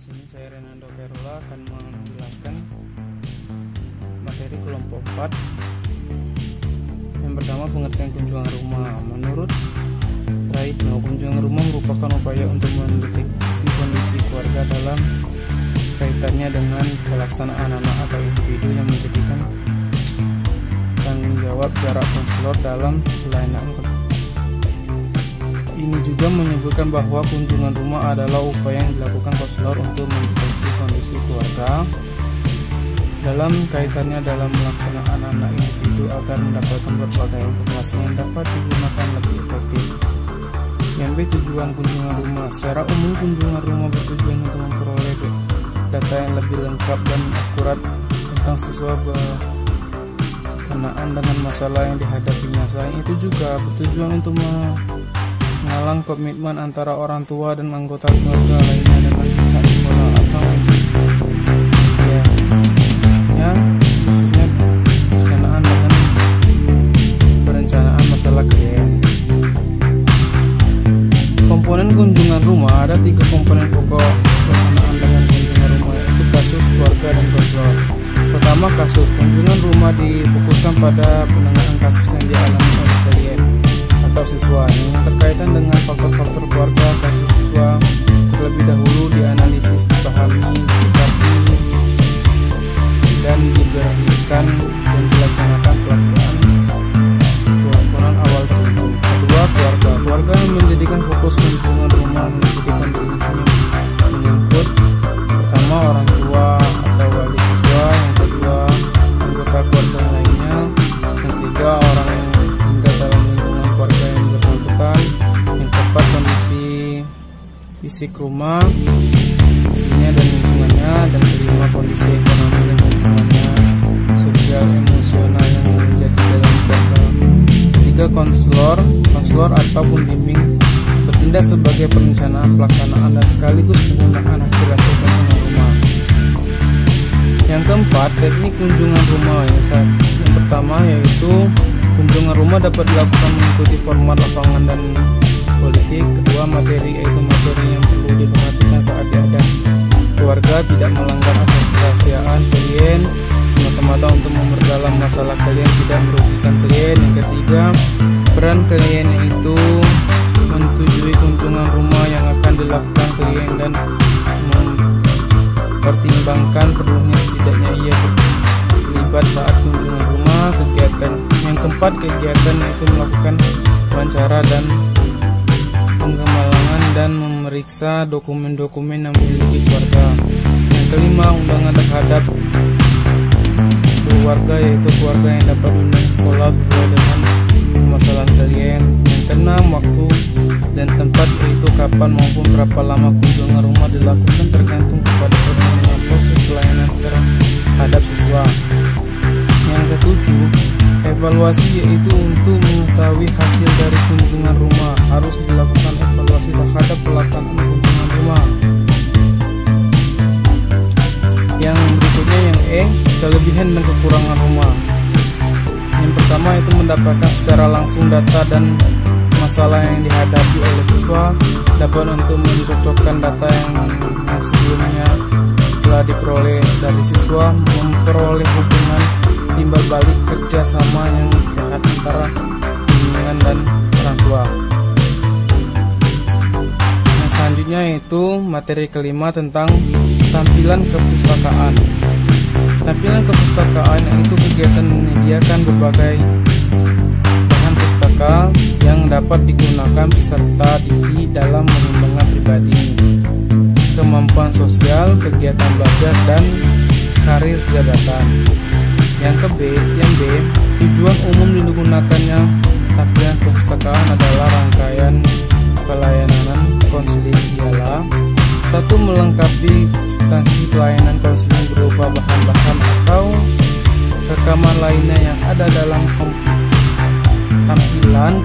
sini saya Renando Perula akan menjelaskan materi kelompok 4. Yang pertama, pengertian kunjungan rumah. Menurut Praitno, kunjungan rumah merupakan upaya untuk mendeteksi kondisi keluarga dalam kaitannya dengan pelaksanaan anak atau individu yang menjadikan tanggung jawab jarak konselor dalam pelayanan. Ini juga menyebutkan bahwa kunjungan rumah adalah upaya yang dilakukan konselor untuk mendeteksi kondisi keluarga dalam kaitannya dalam pelaksanaan anak individu agar mendapatkan berbagai informasi yang dapat digunakan lebih efektif. Yang B, tujuan kunjungan rumah. Secara umum, kunjungan rumah bertujuan untuk memperoleh data yang lebih lengkap dan akurat tentang siswa berkenaan dengan masalah yang dihadapinya. Selain itu juga bertujuan untuk mengalang komitmen antara orang tua dan anggota keluarga lainnya dengan pihak sekolah atau khususnya berkenaan dengan perencanaan masalah klien. Komponen kunjungan rumah, ada 3 komponen pokok berkenaan dengan kunjungan rumah, yaitu kasus, keluarga, dan konselor. Pertama, kasus. Kunjungan rumah difokuskan pada penanganan kasus yang dialami oleh klien atau siswa yang berkaitan dengan faktor-faktor keluarga kasus siswa. Terlebih dahulu dianalisis, dipahami, disikapi, dan diberikan dan dilaksanakan pelaporan awal tersebut. Kedua, keluarga. Keluarga yang menjadikan fokus kunjungan rumah menjadikan menyangkut pertama orang tua atau wali siswa, yang kedua anggota keluarga lainnya, yang ketiga orang yang tinggal dalam lingkungan keluarga yang bersangkutan, yang keempat kondisi fisik rumah, isinya dan lingkungannya, dan kelima kondisi ekonomi dan lingkungannya, sosial emosional yang menjadi dalam keluarga. Ketiga, konselor atau pembimbing bertindak sebagai perencanaan, pelaksanaan, dan sekaligus penggunaan hasil kunjungan rumah. Yang keempat, teknik kunjungan rumah. Yang pertama yaitu kunjungan rumah dapat dilakukan mengikuti format lapangan dan politik. Kedua, materi, yaitu materi yang perlu diperhatikan saat dihadap keluarga, tidak melanggar asas kerahasiaan klien, semata-mata untuk memperdalam masalah klien, tidak merugikan klien. Yang ketiga, peran klien yaitu menyetujui kunjungan rumah yang akan dilakukan klien dan mempertimbangkan perlunya setidaknya ia terlibat saat kunjungan rumah. Kegiatan yang keempat, kegiatan yaitu melakukan wawancara dan pengembangan dan memeriksa dokumen-dokumen yang memiliki keluarga. Yang kelima, undangan terhadap keluarga, yaitu keluarga yang dapat mengundang sekolah sesuai dengan permasalahan klien. Yang keenam, waktu dan tempat, yaitu kapan maupun berapa lama kunjungan rumah dilakukan tergantung kepada perkembangan proses pelayanan terhadap siswa. Yang ketujuh, evaluasi, yaitu untuk mengetahui hasil dari kunjungan rumah. Harus dilakukan evaluasi terhadap pelaksanaan kunjungan rumah. Yang berikutnya, yang E, kelebihan dan kekurangan rumah. Yang pertama itu mendapatkan secara langsung data dan masalah yang dihadapi oleh siswa, dapat untuk mencocokkan data yang sebelumnya telah diperoleh dari siswa, memperoleh hubungan timbal balik kerjasama yang sehat antara bimbingan dan orang tua. Yang selanjutnya yaitu materi kelima tentang tampilan kepustakaan. Tampilan kepustakaan yaitu kegiatan menyediakan berbagai bahan pustaka yang dapat digunakan peserta didik dalam mengembangkan pribadi, kemampuan sosial, kegiatan belajar, dan karir jabatan. Yang B, tujuan umum digunakannya tampilan kepustakaan adalah rangkaian pelayanan konseling ialah: 1. Melengkapi substansi pelayanan konseling berupa bahan-bahan atau rekaman lainnya yang ada dalam tampilan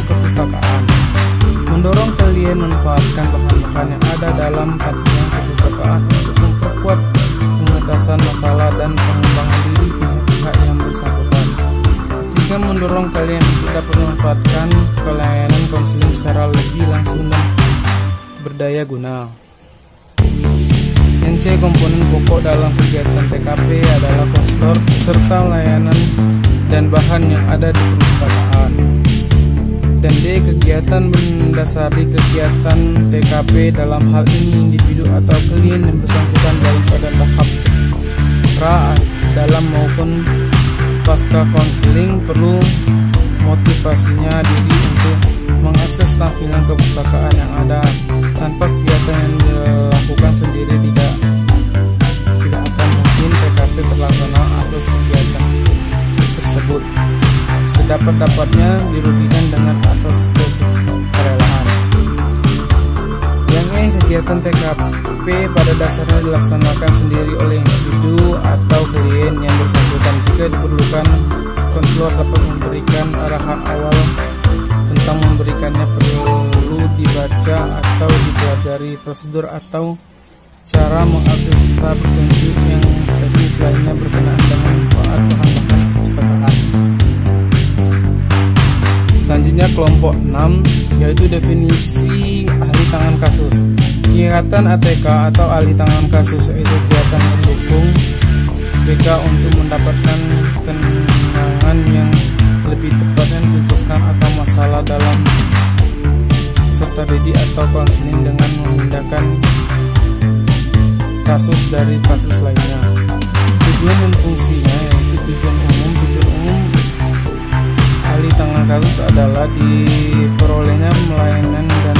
kepustakaan. Mendorong klien memanfaatkan bahan-bahan yang ada dalam tampilan kepustakaan untuk memperkuat pengetasan masalah dan pengembangan diri pihak-pihak yang bersangkutan. 3. Mendorong klien untuk dapat memanfaatkan pelayanan konseling secara lebih langsung dan berdaya guna. Yang C, komponen pokok dalam kegiatan TKP adalah konselor serta layanan dan bahan yang ada di perpustakaan. Dan D, kegiatan mendasari kegiatan TKP dalam hal ini individu atau klien yang bersangkutan daripada tahap pra dalam maupun pasca konseling perlu motivasinya diri untuk mengakses tampilan kepustakaan yang ada. Tanpa kegiatan yang dilakukan sendiri tidak akan mungkin TKP terlaksana asas kegiatan tersebut. Sedapat-dapatnya dirugikan dengan asas kesukarelaan. Yang E, kegiatan TKP pada dasarnya dilaksanakan sendiri oleh individu atau klien yang bersangkutan. Jika diperlukan, konselor dapat memberikan arahan awal tentang memberikannya, perlu dibaca atau dipelajari prosedur atau cara mengakses serta petunjuk yang teknis lainnya berkenaan dengan bahan-bahan perpustakaan. Selanjutnya kelompok 6, yaitu definisi ahli tangan kasus. Kegiatan ATK atau ahli tangan kasus yaitu kegiatan mendukung BK untuk mendapatkan kenangan yang lebih tepatnya diputuskan atau masalah dalam serta didik atau konseling dengan memindahkan kasus dari kasus lainnya. Tujuan dan fungsinya yaitu tujuan umum ahli tangan kasus adalah diperolehnya melayani dan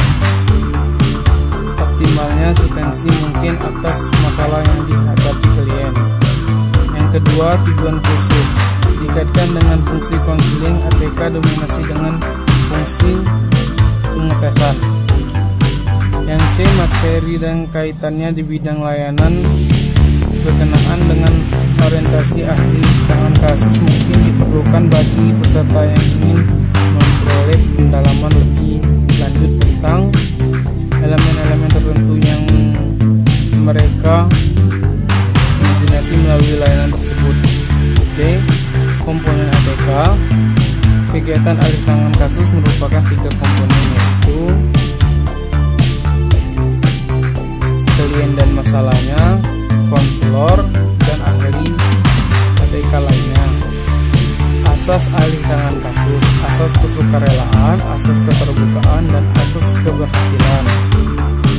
optimalnya asistensi mungkin atas masalah yang dihadapi klien. Yang kedua, tujuan khusus dikaitkan dengan fungsi konseling ATK dominasi dengan fungsi pengetesan. Yang C, materi dan kaitannya di bidang layanan berkenaan dengan orientasi ahli tangan kasus mungkin diperlukan bagi peserta yang ingin memperoleh pendalaman lebih lanjut tentang elemen-elemen tertentu yang mereka imajinasi melalui layanan tersebut. D, komponen ATK. Kegiatan ahli tangan kasus merupakan 3 komponen, yaitu klien dan masalahnya, konselor, dan ahli ATK lainnya. Asas ahli tangan kasus, asas kesukarelaan, asas keterbukaan, dan asas keberhasilan.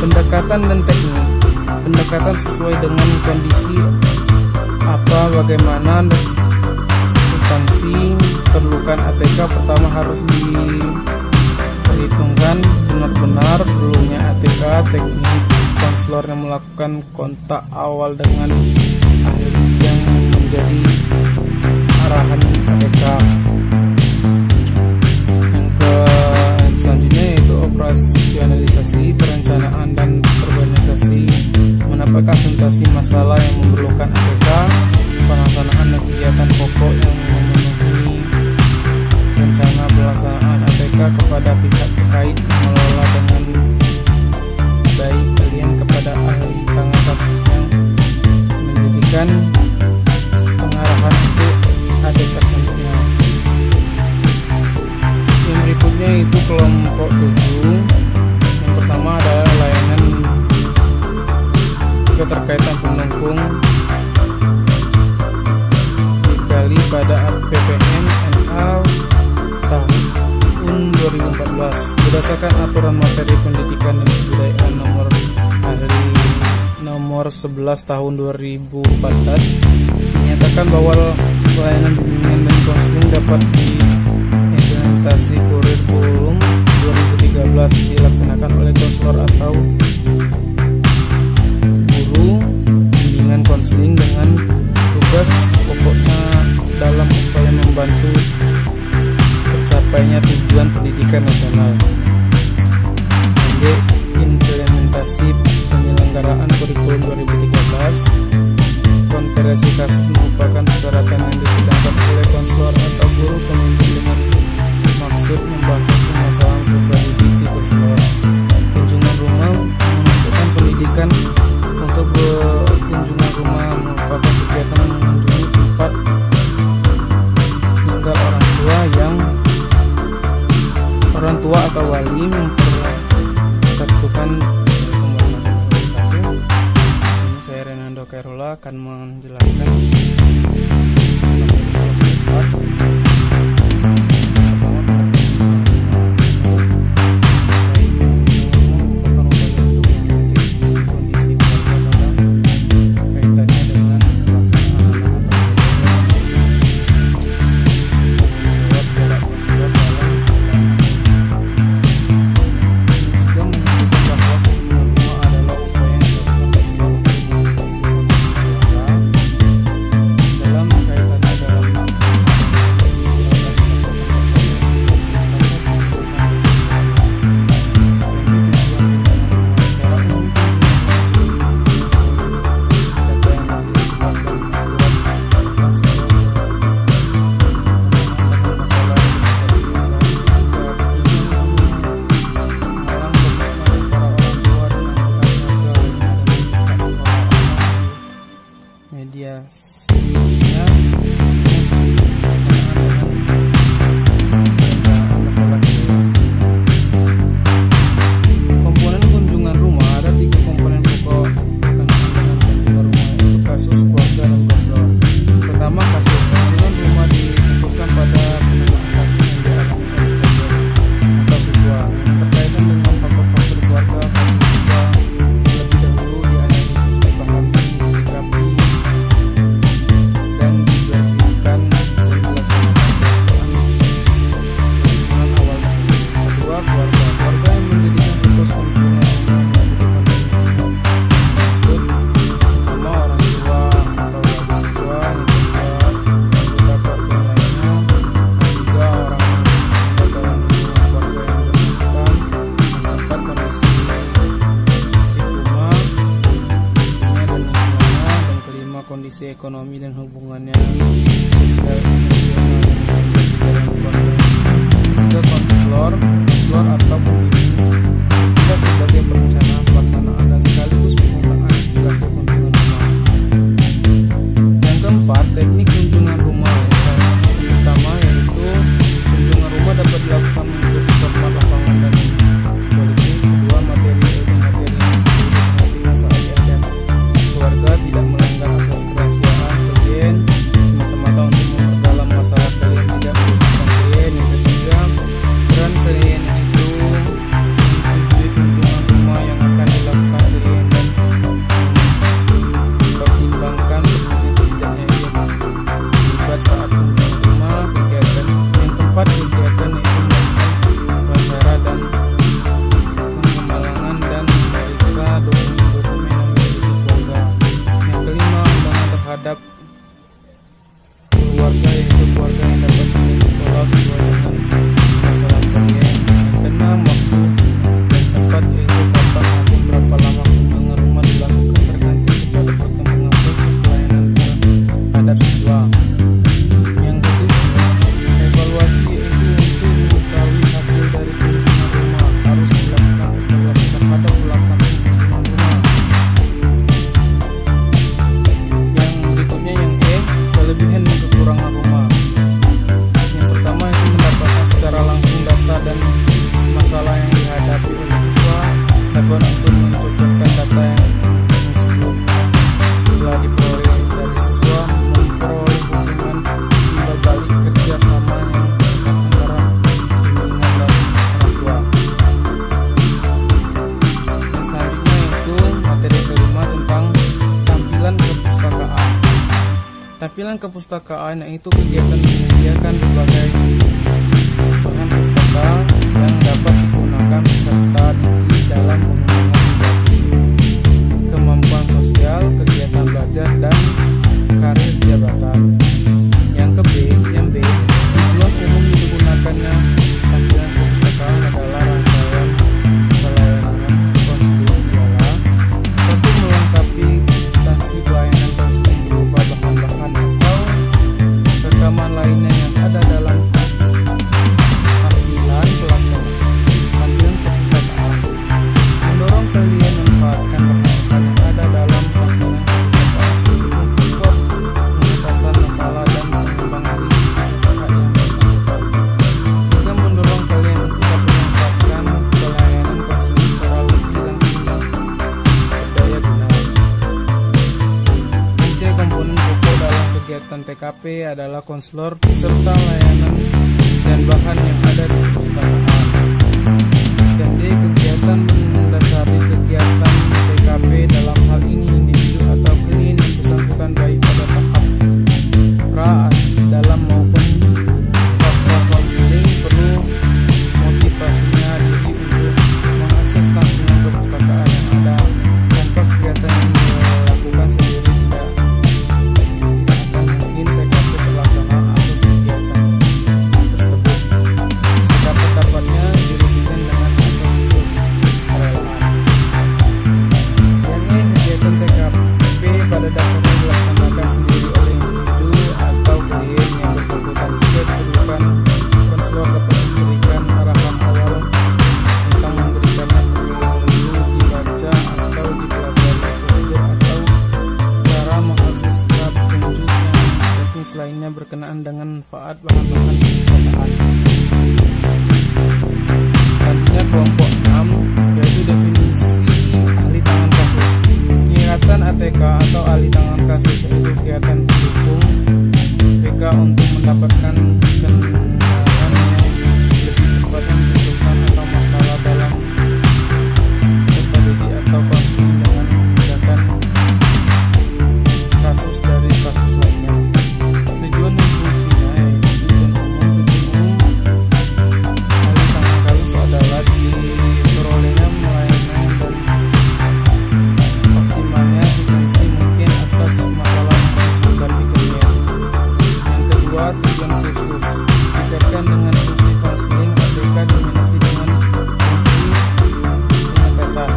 Pendekatan dan teknik. Pendekatan sesuai dengan kondisi apa, bagaimana substansi perlukan ATK. Pertama harus diperhitungkan benar-benar perlunya ATK. Teknik, konselor yang melakukan kontak awal dengan ahli yang menjadi arahan ATK. Yang selanjutnya yaitu operasionalisasi, perencanaan dan organisasi, menapakasentasi masalah yang memerlukan ATK, pelaksanaan dan kegiatan pokok yang memenuhi rencana pelaksanaan ATK kepada pihak terkait, mengelola dengan baik klien kepada ahli tangan kasus yang menjadikan pengarahan untuk ATK selanjutnya. Yang berikutnya itu kelompok 7. Yang pertama adalah layanan keterkaitan pendukung dikali pada APBN NA tahun 2014 berdasarkan aturan materi pendidikan dan kebudayaan nomor 11 tahun 2014 menyatakan bahwa layanan bimbingan dan konseling dapat diimplementasi kurikulum 2013 dilaksanakan oleh konselor atau guru bimbingan konseling dengan tugas pokoknya dalam upaya membantu tercapainya tujuan pendidikan nasional. Implementasi penyelenggaraan kurikulum 2013. Konferensi kasus merupakan persyaratan yang disedangkan oleh konselor atau guru pembimbing dengan maksud membahas permasalahan pribadi di persekolah. Kunjungan rumah menentukan pendidikan. Untuk berkunjungan rumah merupakan kegiatan mengunjungi tempat tinggal orang tua kedua akan menjelaskan kondisi ekonomi dan hubungannya sosial emosional juga konselor atau pembimbing juga sebagai perencana pelaksanaan dan sekaligus penggunaan hasil kunjungan rumah. Yang keempat, teknik kunjungan rumah. Yang pertama yaitu kunjungan rumah dapat dilakukan mengikuti format lapangan dan politik. Kedua, materi yaitu materi yang saat diajak keluarga tidak melanggar asas kerahasiaan klien semata-mata untuk memperdalam masalah klien tidak merugikan klien. Yang ketiga, peran klien itu menyetujui kunjungan rumah yang akan dilakukan klien dan mempertimbangkan perlunya setidaknya ia terlibat saat kunjungan rumah. Kegiatan yang keempat, kegiatan itu melakukan wawancara dan pengemalangan dan memeriksa dokumen-dokumen yang dimiliki keluarga. Yang kelima, undangan terhadap keluarga yaitu keluarga yang dapat pinjam sekolah sesuai dengan masalah klien. Yang keenam, waktu dan tempat yaitu kapan atau berapa lama kunjungan rumah dilakukan tergantung kepada perkembangan proses pelayanan terhadap siswa. Yang ketujuh, evaluasi yaitu untuk mengetahui hasil dari kunjungan rumah harus dilakukan evaluasi terhadap pelaksanaan kunjungan rumah. Yang berikutnya yang E, kelebihan dan kekurangan rumah. Yang pertama itu mendapatkan secara langsung data dan masalah yang dihadapi oleh siswa, dapat untuk mencocokkan data yang sebelumnya telah diperoleh dari siswa, memperoleh hubungan timbal balik kerja sama yang antara bimbingan dan orang tua. Yang selanjutnya itu materi kelima tentang tampilan kepustakaan. Tampilan kepustakaan yaitu kegiatan menyediakan berbagai bahan pustaka yang dapat digunakan peserta didik dalam pengembangan pribadi, kemampuan sosial, kegiatan belajar, dan karir jabatan. Yang B, tujuan umum digunakannya tampilan kepustakaan adalah rangkaian pelayanan konseling ialah: satu, melengkapi substansi pelayanan konseling berupa bahan-bahan atau rekaman lainnya yang ada dalam tampilan kepustakaan, mendorong klien memanfaatkan bahan-bahan yang ada dalam tampilan kepustakaan untuk memperkuat pengentasan masalah dan pengembangan diri pihak yang bersangkutan. Juga mendorong klien untuk dapat memanfaatkan pelayanan konseling secara lebih langsung dan berdaya guna. TKP adalah konselor beserta layanan dan bahan yang ada di perpustakaan. Dan D. Kegiatan mendasari kegiatan TKP dalam hal ini individu atau klien yang bersangkutan baik pada tahap pra dalam maupun pasca konseling perlu motivasinya diri untuk mengakses langsung perpustakaan yang ada. Tanpa kegiatan yang dilakukan sendiri tidak akan mungkin TKP terlaksana atas kegiatan tersebut. Sedapat-dapatnya dirugikan dengan asas kesusilaan. Yang kegiatan TKP pada dasarnya dilaksanakan sendiri oleh individu atau klien yang bersangkutan. Jika diperlukan, konselor dapat memberikan arahan awal tentang memberikannya perlu dibaca atau dipelajari prosedur atau cara mengakses petunjuk yang teknis lainnya berkenaan dengan manfaat bahan-bahan perpustakaan. Selanjutnya kelompok 6 yaitu definisi ahli tangan kasus. Kegiatan ATK atau ahli tangan kasus yaitu kegiatan pendukung PK untuk mendapatkan kenalan yang lebih cepat memutuskan atau masalah dalam metodologi atau konseling dengan membedakan kasus dari kasus lainnya. Tujuan dan fungsinya yaitu tujuan umum ahli tangan kasus adalah diperolehnya pelayanan dan optimalnya efisiensi mungkin atas masalah yang akan dikerjakan. Yang kedua, tujuan khusus dikaitkan dengan fungsi konseling ATK dominasi dengan fungsi pengetasan.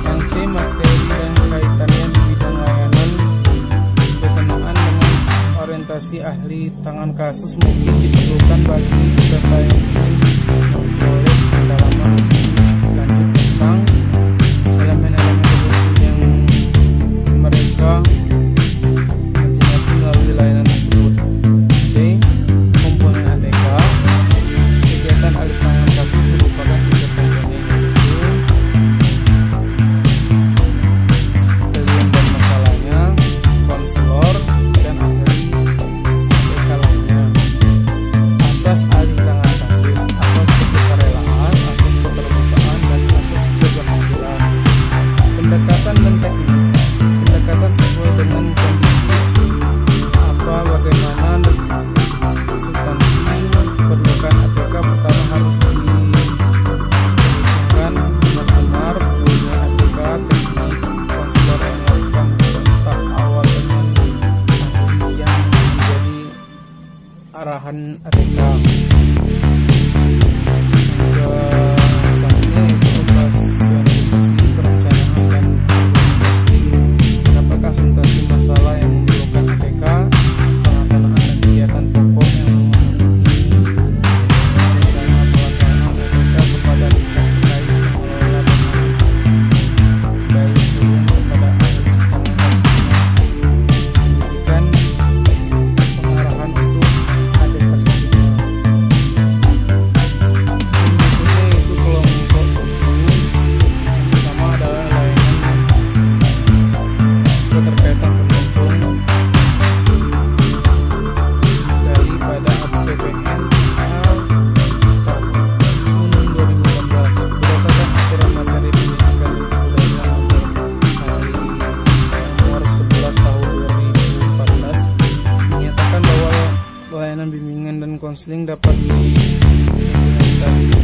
Yang C, materi dan kaitannya di bidang layanan berkenaan dengan orientasi ahli tangan kasus mungkin diperlukan bagi peserta yang ingin memperoleh pendalaman lanjut tentang elemen-elemen tertentu yang mereka menjelaskan melalui layanan tersebut. D. Komponen ATK. Kegiatan ahli tangan kasus merupakan 3 komponen yaitu klien dan masalahnya, konselor, dan ahli ATK lainnya. Asas ahli tangan kasus, asas kesukarelaan, asas keterbukaan, dan asas keberhasilan. Pendekatan dan teknik. Pendekatan sesuai dengan kondisi bagaimana substansi perlukan ATK. Pertama harus diperhitungkan benar-benar punya ATK teknik konselor yang melakukan kontak awal dengan ahli yang menjadi arahan ATK. Selanjutnya itu operasionalisasi perencanaan dan implementasi. Apakah suntikan masalah yang memerlukan ATK, pelaksanaan dan kegiatan pokok yang memenuhi rencana pelaksanaan ATK kepada pihak terkait pengelola dengan baik turun kepada ahli tangan kasus pendidikan pengarahan untuk ATK selanjutnya. Berikutnya itu kelompok 7. Yang pertama adalah layanan keterkaitan pendukung dari pada APBN tahun 2018 berdasarkan aturan materi pendidikan dan kebudayaan nomor 11 tahun 2014 menyatakan bahwa layanan bimbingan dan konseling dapat diimplementasikan